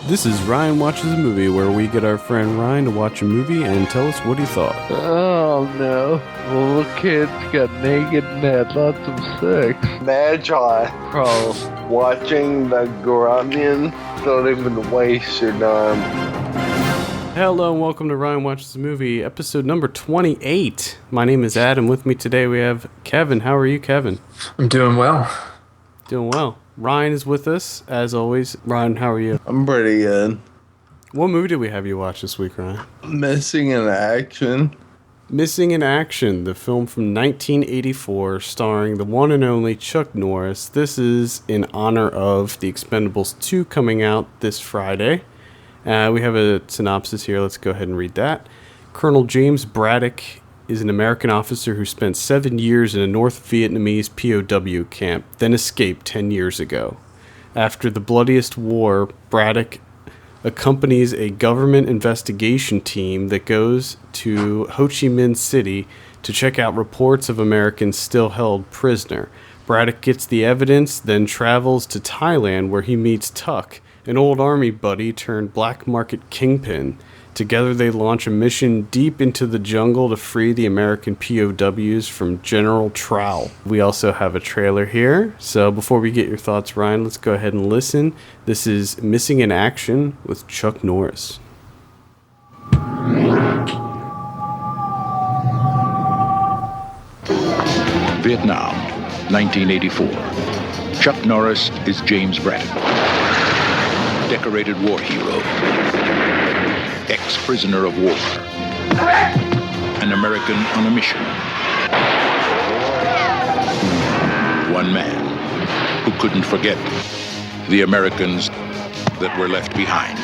This is Ryan Watches a Movie, where we get our friend Ryan to watch a movie and tell us what he thought. Oh no, little kids got naked and had lots of sex. Magi. Bro, Watching the Grunion, don't even waste your time. Hello and welcome to Ryan Watches a Movie, episode number 28. My name is Adam. With me today we have Kevin. How are you, Kevin? I'm doing well. Doing well. Ryan is with us, as always. Ryan, how are you? I'm pretty good. What movie did we have you watch this week, Ryan? Missing in Action. Missing in Action, the film from 1984, starring the one and only Chuck Norris. This is in honor of the Expendables 2 coming out this Friday. We have a synopsis here. Let's go ahead and read that. Colonel James Braddock is an American officer who spent 7 years in a North Vietnamese POW camp, then escaped 10 years ago. After the bloodiest war, Braddock accompanies a government investigation team that goes to Ho Chi Minh City to check out reports of Americans still held prisoner. Braddock gets the evidence, then travels to Thailand where he meets Tuck, an old army buddy turned black market kingpin. Together they launch a mission deep into the jungle to free the American POWs from General Trowell. We also have a trailer here, so before we get your thoughts, Ryan, let's go ahead and listen. This is Missing in Action with Chuck Norris. Vietnam, 1984. Chuck Norris is James Braddock, decorated war hero, ex-prisoner of war, an American on a mission. One man who couldn't forget the Americans that were left behind.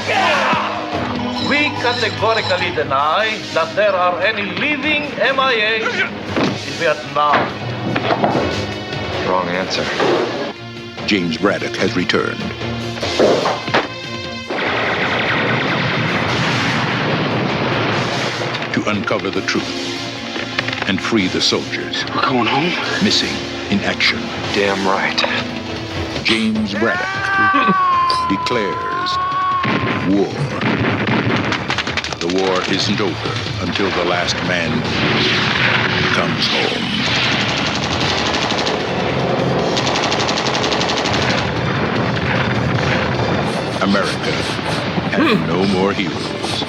We categorically deny that there are any living MIA in Vietnam. Wrong answer. James Braddock has returned. To uncover the truth and free the soldiers. We're going home? Missing in action. Damn right. James Braddock declares war. The war isn't over until the last man comes home. America has no more heroes.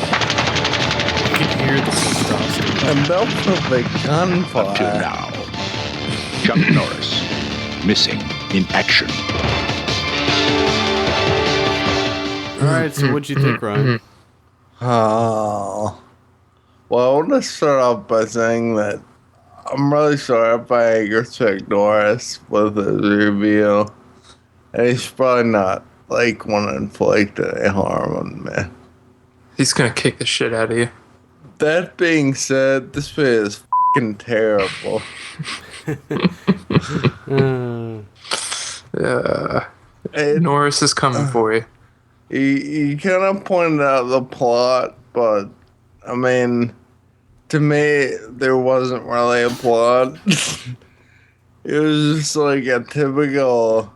You can hear the testosterone. Enough of the gunfire. Until now. Chuck Norris, missing in action. Alright, so what'd you think, Ryan? Oh. Well, I want to start off by saying that I'm really sorry if I anger Chuck Norris with his review. And he's probably not, want to inflict any harm on me. He's gonna kick the shit out of you. That being said, this movie is fucking terrible. Norris is coming for you. He kind of pointed out the plot, but, I mean, to me, there wasn't really a plot. It was just like a typical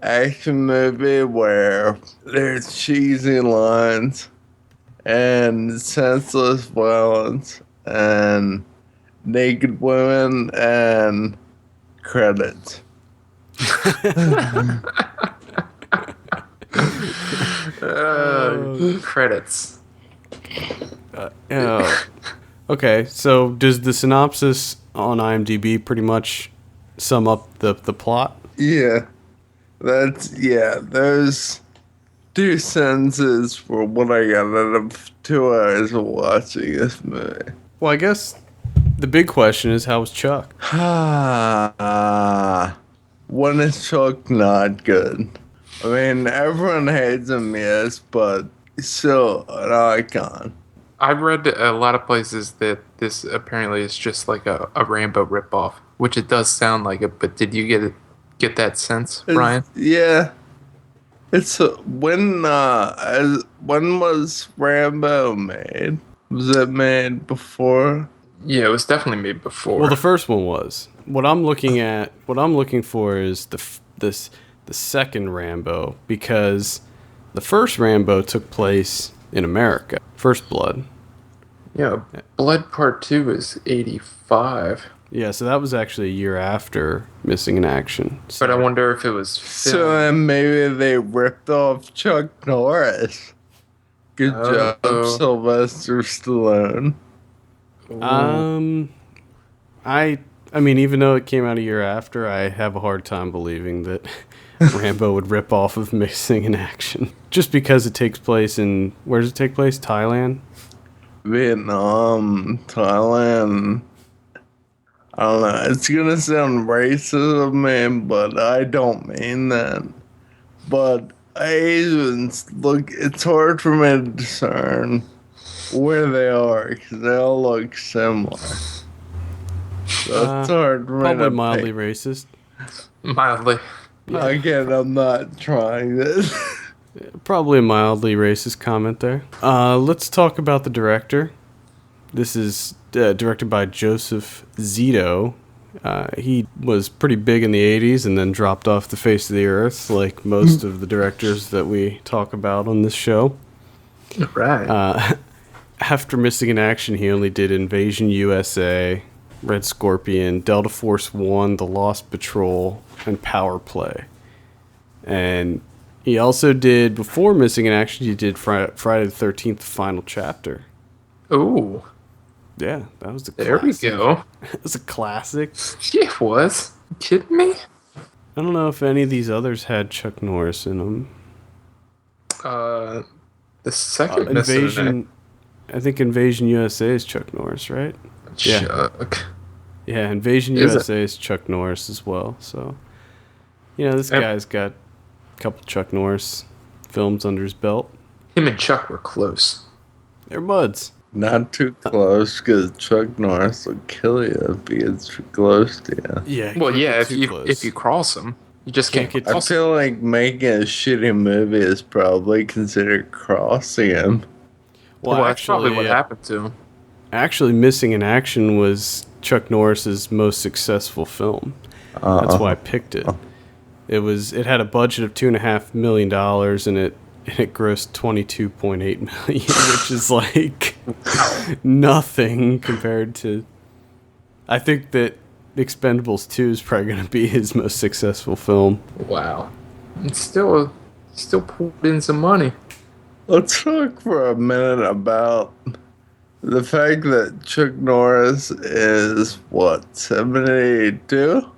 action movie where there's cheesy lines and senseless violence and naked women and credits. Credits. Okay, so does the synopsis on IMDb pretty much sum up the plot? Yeah. Those two sentences were what I got out of 2 hours of watching this movie. Well, I guess the big question is, how was Chuck? When is Chuck not good? I mean, everyone hates him, yes, but he's still an icon. I've read a lot of places that this apparently is just like a Rambo ripoff, which it does sound like it, but did you get that sense, Ryan? Yeah. It's when was Rambo made? Was it made before? Yeah, it was definitely made before. Well, the first one was. What I'm looking for is the second Rambo, because The first Rambo took place in America. First Blood. Yeah, Blood Part 2 is 85. Yeah, so that was actually a year after Missing in Action. So, But I wonder if it was So filmed. then maybe they ripped off Chuck Norris. Good job, Sylvester Stallone. I mean, even though it came out a year after, I have a hard time believing that Rambo would rip off of Missing in Action. Just because it takes place in, where does it take place? Thailand? Vietnam, Thailand. I don't know. It's gonna sound racist of me, but I don't mean that. But Asians, look, it's hard for me to discern where they are because they all look similar. So it's hard for me Probably to mildly pick. racist. Mildly. Again, I'm not trying this. Probably a mildly racist comment there. Let's talk about the director. This is directed by Joseph Zito. He was pretty big in the 80s and then dropped off the face of the earth, like most of the directors that we talk about on this show. Right. After Missing in Action, he only did Invasion USA, Red Scorpion, Delta Force 1, The Lost Patrol, and Power Play. And he also did, before Missing in Action, he did Friday the 13th, The Final Chapter. Ooh. Yeah, that was a There classic. we go. It was a classic. Yeah, it was. You kidding me? I don't know if any of these others had Chuck Norris in them. The second Missing in Invasion, I think Invasion USA is Chuck Norris, right? Action. yeah. Chuck. Yeah, Invasion Is it? USA is Chuck Norris as well. So, this guy's got a couple Chuck Norris films under his belt. Him and Chuck were close. They're buds. Not too close, because Chuck Norris will kill you if he gets too close to you. Yeah. Well, can't yeah, get if too you close. if you cross him, you just can't Can't get I cross him. feel like making a shitty movie is probably considered crossing him. Well, that's probably what yeah. happened to him. Actually, Missing in Action was Chuck Norris's most successful film. That's why I picked it. It had a budget of $2.5 million, and it grossed $22.8 million, which is like nothing compared to. I think that Expendables 2 is probably going to be his most successful film. Wow. It's still pulled in some money. Let's talk for a minute about the fact that Chuck Norris is, 72?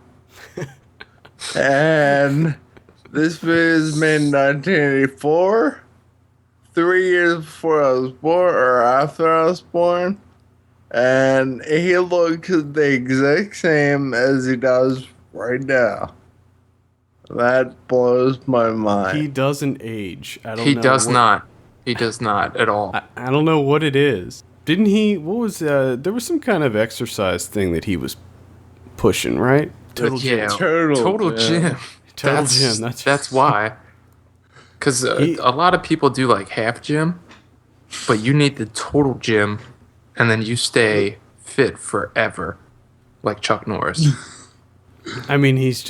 And this movie was made in 1984? 3 years before I was born, or after I was born. And he looks the exact same as he does right now. That blows my mind. He doesn't age. I don't know. He does not. He does not at all. I don't know what it is. Didn't he? What was there was some kind of exercise thing that he was pushing, right? Total Gym. Total Gym. Total Gym. That's why. Because a lot of people do like half gym, but you need the total gym, and then you stay fit forever, like Chuck Norris. I mean, he's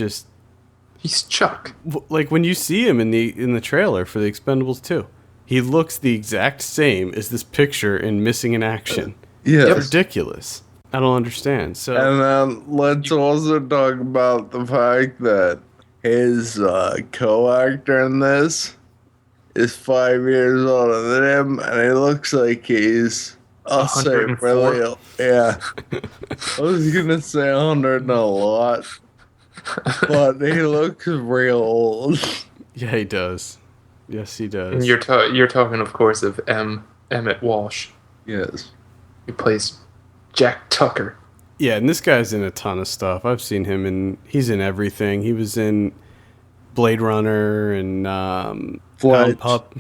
Chuck. like when you see him in the trailer for the Expendables 2, he looks the exact same as this picture in Missing in Action. Yes. It's ridiculous. I don't understand. So And then let's also talk about the fact that his co-actor in this is 5 years older than him, and he looks like he's, I'll say, 104? really, yeah. I was gonna say 100 and a lot, but he looks real old. yeah, he does. Yes, he does. And you're talking, of course, of Emmett Walsh, Yes. who plays Jack Tucker. Yeah, and this guy's in a ton of stuff. I've seen him he's in everything. He was in Blade Runner and Fletch.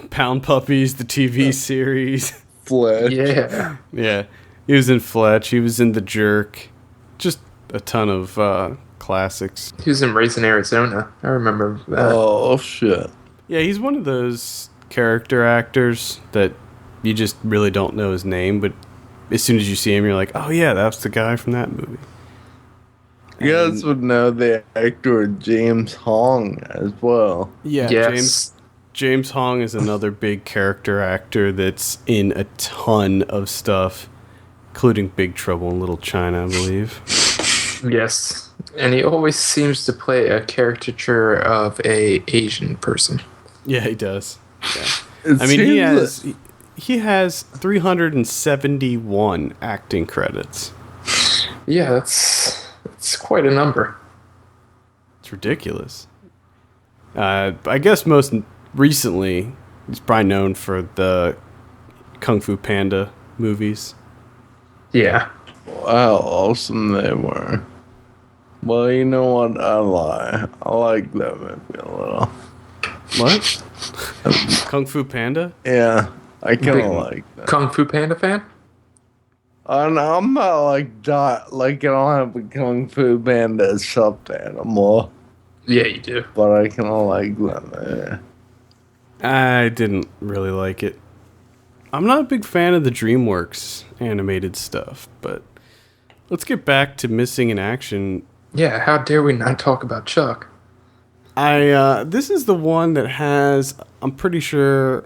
Pound Puppies, the TV series. Fletch. Yeah. Yeah, he was in Fletch. He was in The Jerk. Just a ton of classics. He was in Raising Arizona. I remember that. Oh, shit. Yeah, he's one of those character actors that you just really don't know his name, but as soon as you see him, you're like, oh yeah, that's the guy from that movie. You guys would know the actor James Hong as well. Yeah, Yes. James Hong is another big character actor that's in a ton of stuff, including Big Trouble in Little China, I believe. Yes. And he always seems to play a caricature of a Asian person. Yeah, he does. Yeah. I mean, he has 371 acting credits. Yeah, that's quite a number. It's ridiculous. I guess most recently, he's probably known for the Kung Fu Panda movies. Yeah. How awesome they were. Well, you know what? I lie. I like that movie a little. What? Kung Fu Panda? Yeah, I kind of like that. Kung Fu Panda fan? I'm not like I don't have a Kung Fu Panda stuffed animal, Yeah, you do. but I kind of like that. I didn't really like it. I'm not a big fan of the DreamWorks animated stuff, but let's get back to Missing in Action. Yeah, how dare we not talk about Chuck? This is the one that has, I'm pretty sure,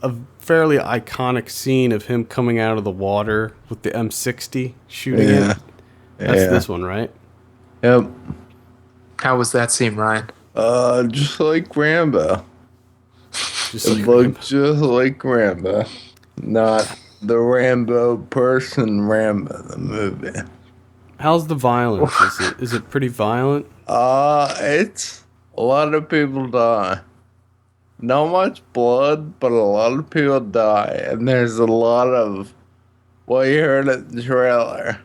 a fairly iconic scene of him coming out of the water with the M60 shooting it. That's this one, right? Yep. How was that scene, Ryan? Just like Rambo. Just It like looked just like Rambo. Not the Rambo person, Rambo the movie. How's the violence? Is it pretty violent? It's a lot of people die. Not much blood, but a lot of people die. And there's a lot of, well, you heard it in the trailer.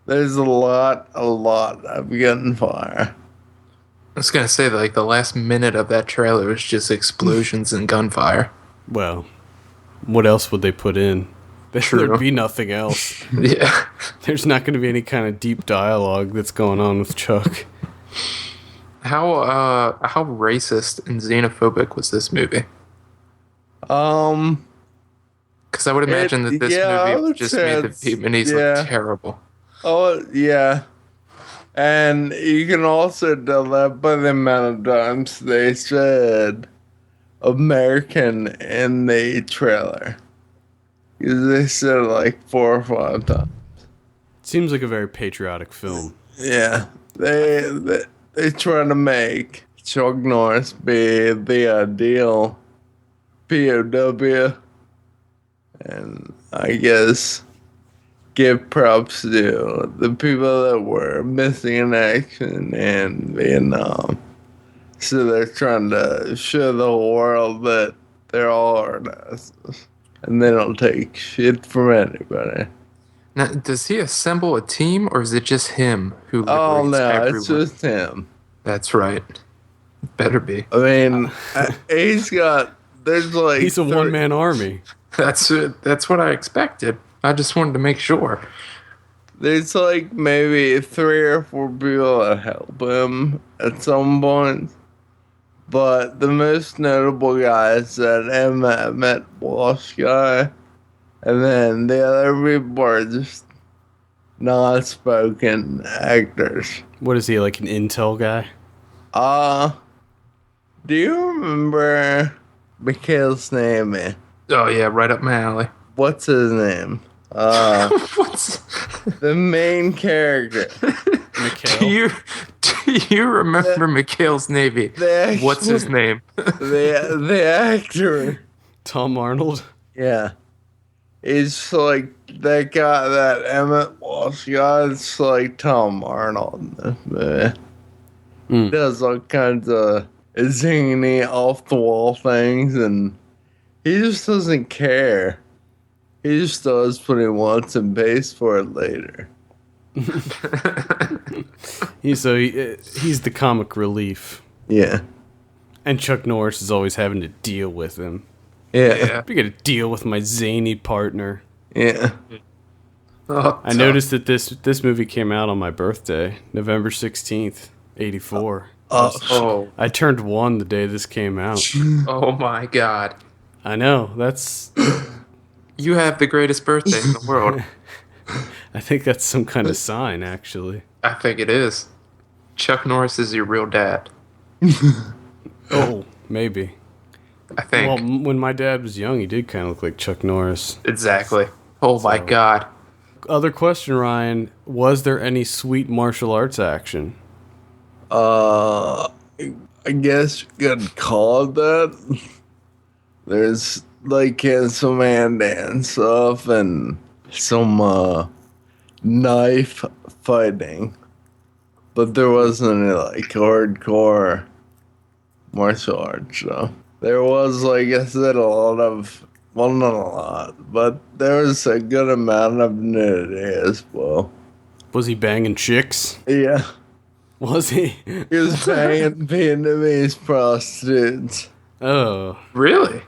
There's a lot of gunfire. I was gonna say, like, the last minute of that trailer was just explosions and gunfire. Well, what else would they put in? True. There'd be nothing else. Yeah. There's not going to be any kind of deep dialogue that's going on with Chuck. How racist and xenophobic was this movie? Because I would imagine that this movie just made the Vietnamese look terrible. Oh, yeah. And you can also tell that by the amount of times they said American in the trailer. Because they said it like 4 or 5 times. Seems like a very patriotic film. Yeah. They try to make Chuck Norris be the ideal POW. And I guess give props to the people that were missing in action in Vietnam. So they're trying to show the whole world that they're all artists. And they don't take shit from anybody. Now, does he assemble a team, or is it just him who Oh, liberates no, everyone? it's just him. That's right. Better be. I mean, he's got, there's like... He's a one-man army. That's what I expected. I just wanted to make sure. There's like maybe 3 or 4 people that help him at some point. But the most notable guy is that Emmett Walsh guy. And then the other people are just non-spoken actors. What is he, like an intel guy? Do you remember Mikhail's name? Oh, yeah, right up my alley. What's his name? What's... The main character. Mikhail? Do you remember Mikhail's Navy? What's his name? The actor. Tom Arnold? Yeah. It's like that guy, that Emmett Walsh guy. It's like Tom Arnold. He does all kinds of zany, off-the-wall things, and he just doesn't care. He just does what he wants and pays for it later. He's the comic relief. Yeah. And Chuck Norris is always having to deal with him. Yeah. I gotta deal with my zany partner. Yeah. Oh, I noticed that this movie came out on my birthday, November 16th, 84. Oh. I turned 1 the day this came out. Oh my God. I know, that's... You have the greatest birthday in the world. I think that's some kind of sign, actually. I think it is. Chuck Norris is your real dad. Oh, maybe. I think. Well, when my dad was young, he did kind of look like Chuck Norris. Exactly. Oh my God. Other question, Ryan. Was there any sweet martial arts action? I guess you could call it that. There's like some hand and stuff and some knife fighting. But there wasn't any like hardcore martial arts, so. There was, like I said, a lot of, well, not a lot, but there was a good amount of nudity as well. Was he banging chicks? Yeah. Was he? He was banging Vietnamese prostitutes. Oh. Really?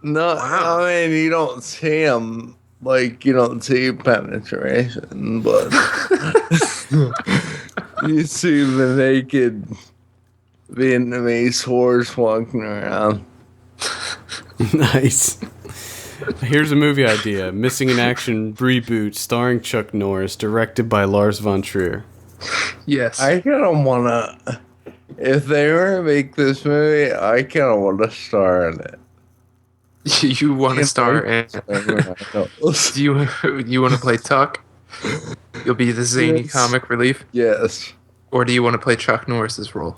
No, Wow. I mean, you don't see them, like, you don't see penetration, but you see the naked Vietnamese whores walking around. Nice. Here's a movie idea. Missing in Action reboot starring Chuck Norris, directed by Lars von Trier. Yes. I kind of want to, if they were to make this movie, I kind of want to star in it. You want to star in? Do you want to play Tuck? You'll be the zany Yes. comic relief, Yes. or do you want to play Chuck Norris's role?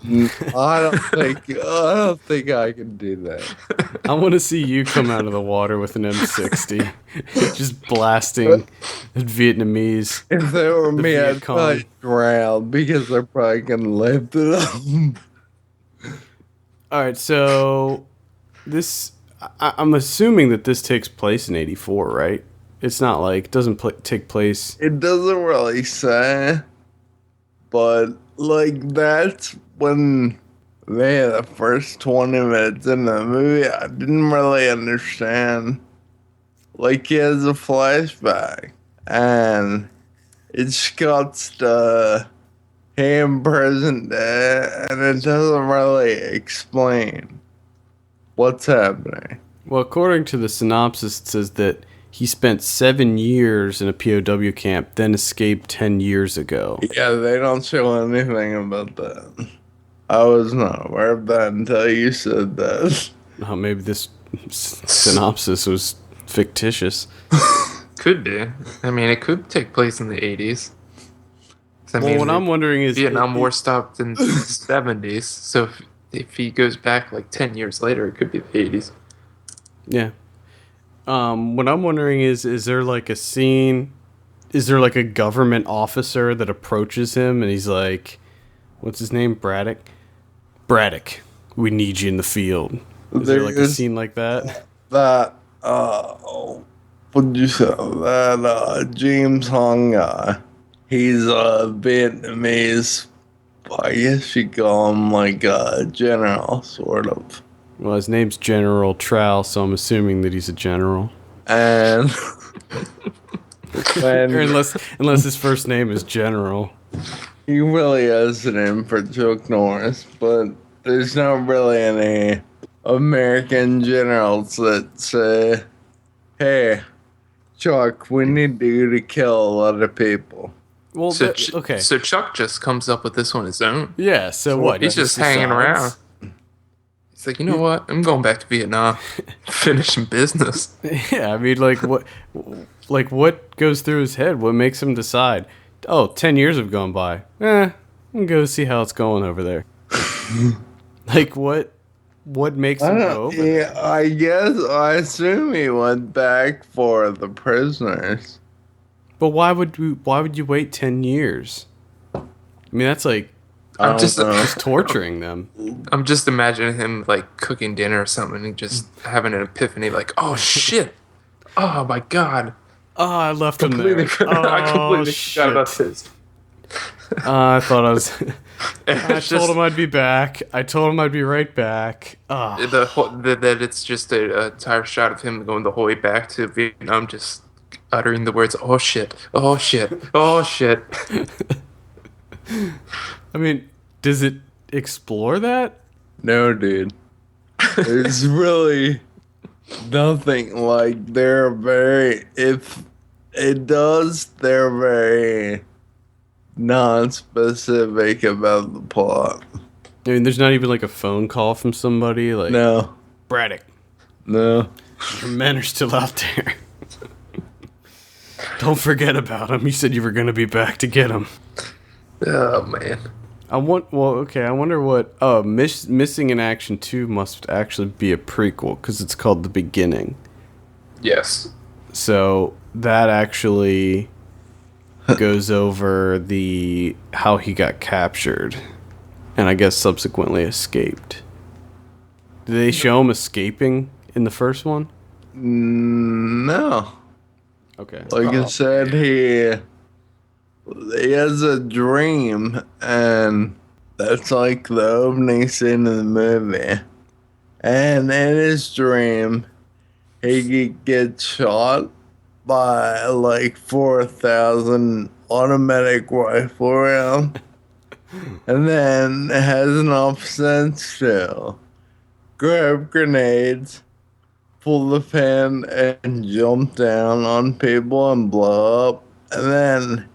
I don't think I can do that. I want to see you come out of the water with an M60, just blasting Vietnamese. If they were The me, Viet I'd Cong. probably drown because they're probably gonna lift it up. All right, so this I'm assuming that this takes place in '84, right? It's not like it doesn't take place. It doesn't really say, but like that's when the first 20 minutes in the movie, I didn't really understand. Like he has a flashback, and it's got the him present day, and it doesn't really explain what's happening. Well, according to the synopsis, it says that he spent 7 years in a POW camp, then escaped 10 years ago. Yeah, they don't show anything about that. I was not aware of that until you said that. Oh, maybe this synopsis was fictitious. Could be. I mean, it could take place in the 80s. I Well, what I'm wondering is... Vietnam War stopped in the 70s, so if he goes back like 10 years later, it could be the 80s. Yeah. What I'm wondering is there like a scene... Is there like a government officer that approaches him and he's like... What's his name? Braddock? Braddock, we need you in the field. Is there like a scene like that? That, what'd you say? That, James Hong guy. He's a Vietnamese, I guess you call him like a general, sort of. Well, his name's General Trowell, so I'm assuming that he's a general. And Or unless his first name is General. he really has it in for Chuck Norris, but there's not really any American generals that say, hey, Chuck, we need you to kill a lot of people. Well, So, okay. So Chuck just comes up with this on his own. Yeah, so what? He's just hanging decides? around. He's like, you know what? I'm going back to Vietnam, finishing business. Yeah, I mean, what goes through his head? What makes him decide, oh, 10 years have gone by. I'm going to go see how it's going over there. Like, what makes him go over there? Yeah, I guess, I assume he went back for the prisoners. But why would you wait 10 years? I mean, that's like I'm just torturing them. I'm just imagining him like cooking dinner or something and just having an epiphany like, oh shit. Oh my god. Oh, I left him there. I completely shit. forgot about this. I thought I was... I It's told just him I'd be back. I told him I'd be right back. that it's just a entire shot of him going the whole way back to Vietnam, just uttering the words, oh shit, oh shit, oh shit. I mean, does it explore that? No, dude. There's really nothing. Like, they're very... If it does, they're very non-specific about the plot. I mean, there's not even like a phone call from somebody like, No. Braddock. No. Your men are still out there. Don't forget about him. You said you were going to be back to get him. Oh, man. I wonder what... Oh, Missing in Action 2 must actually be a prequel, because it's called The Beginning. Yes. So, that actually goes over how he got captured, and I guess subsequently escaped. Did they show him escaping in the first one? No. Okay. Like I said, he has a dream, and that's like the opening scene of the movie. And in his dream, he gets shot by like 4,000 automatic rifle rounds, and then has enough sense to grab grenades, pull the pin, and jump down on people and blow up. And then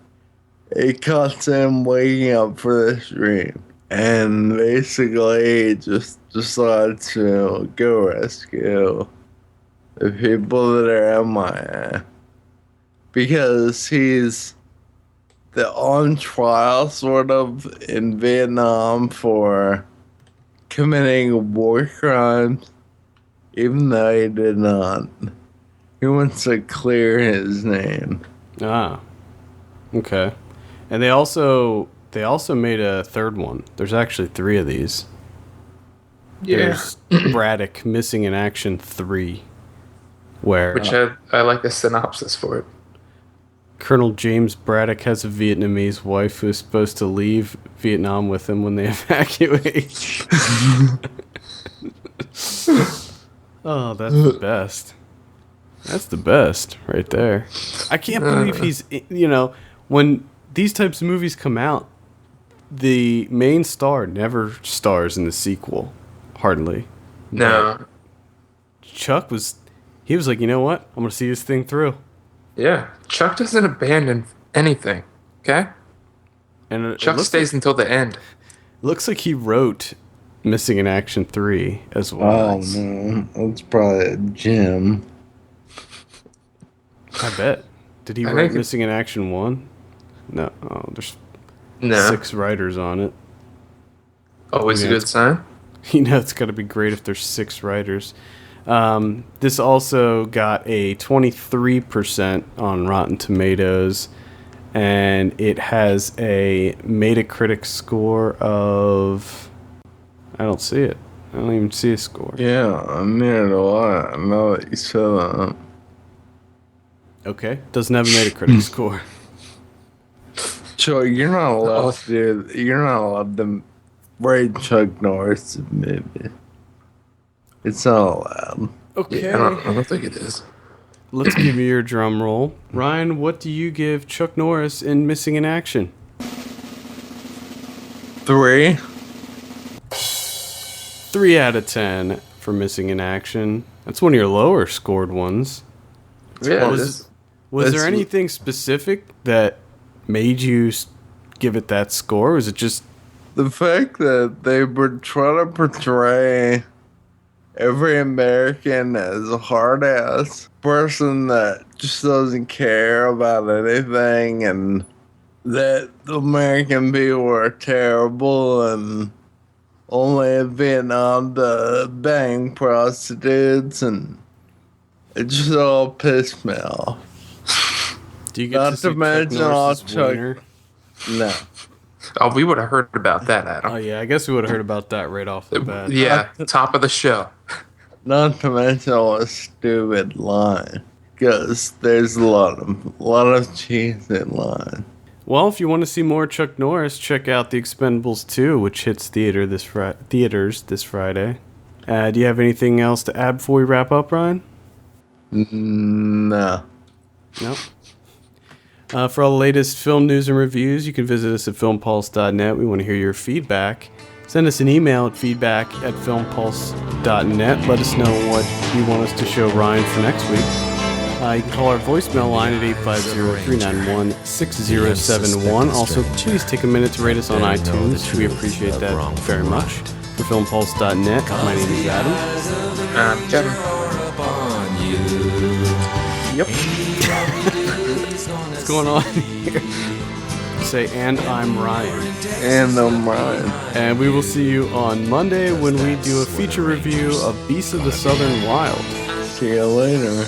it cuts him waking up for this dream. And basically, he just decides to go rescue the people that are MIA. Because he's on trial, sort of, in Vietnam for committing war crimes, even though he did not. He wants to clear his name. Ah. Okay. And they also made a third one. There's actually 3 of these. Yeah. There's Braddock Missing in Action 3, where Which I like the synopsis for it. Colonel James Braddock has a Vietnamese wife who is supposed to leave Vietnam with him when they evacuate. Oh, that's the best. That's the best right there. I can't believe he's, when these types of movies come out, the main star never stars in the sequel. Hardly. No. Chuck was like, you know what? I'm going to see this thing through. Yeah. Chuck doesn't abandon anything. Okay? And Chuck stays until the end. Looks like he wrote Missing in Action 3 as well. Oh, no. That's probably Jim. I bet. Did he write Missing in Action 1? No. Oh, there's 6 writers on it. Always a good sign. It's got to be great if there's 6 writers. This also got a 23% on Rotten Tomatoes, and it has a Metacritic score of... I don't see it. I don't even see a score. Yeah, neither do I. Now that you said that. Okay. Doesn't have a Metacritic score. So you're not allowed to rate Chuck Norris movie. It's not allowed. Okay. Yeah, I don't think it is. Let's give you your drum roll. Ryan, what do you give Chuck Norris in Missing in Action? 3. 3 out of 10 for Missing in Action. That's one of your lower scored ones. Yeah. Was there anything specific that made you give it that score? Or was it just... The fact that they were trying to portray every American as a hard-ass person that just doesn't care about anything, and that the American people are terrible and only in Vietnam to bang prostitutes, and it just all pissed me off. Do you get to see Chuck Norris's winner? No. Oh, we would have heard about that, Adam. Oh, yeah, I guess we would have heard about that right off the bat. Yeah, top of the show. Not to mention a stupid line, because there's a lot of cheese in line. Well, if you want to see more Chuck Norris, check out The Expendables 2, which hits theaters this Friday. Do you have anything else to add before we wrap up, Ryan? No. Nope. For all the latest film news and reviews, you can visit us at filmpulse.net. We want to hear your feedback. Send us an email at feedback@filmpulse.net. Let us know what you want us to show Ryan for next week. You can call our voicemail line at 850-391-6071. Also, please take a minute to rate us on iTunes. We appreciate that very much. thefilmpulse.net. My name is Adam. Kevin. Yep. What's going on here? Say, and I'm Ryan. And I'm Ryan. And we will see you on Monday when we do a feature review of Beasts of the Southern Wild. See you later.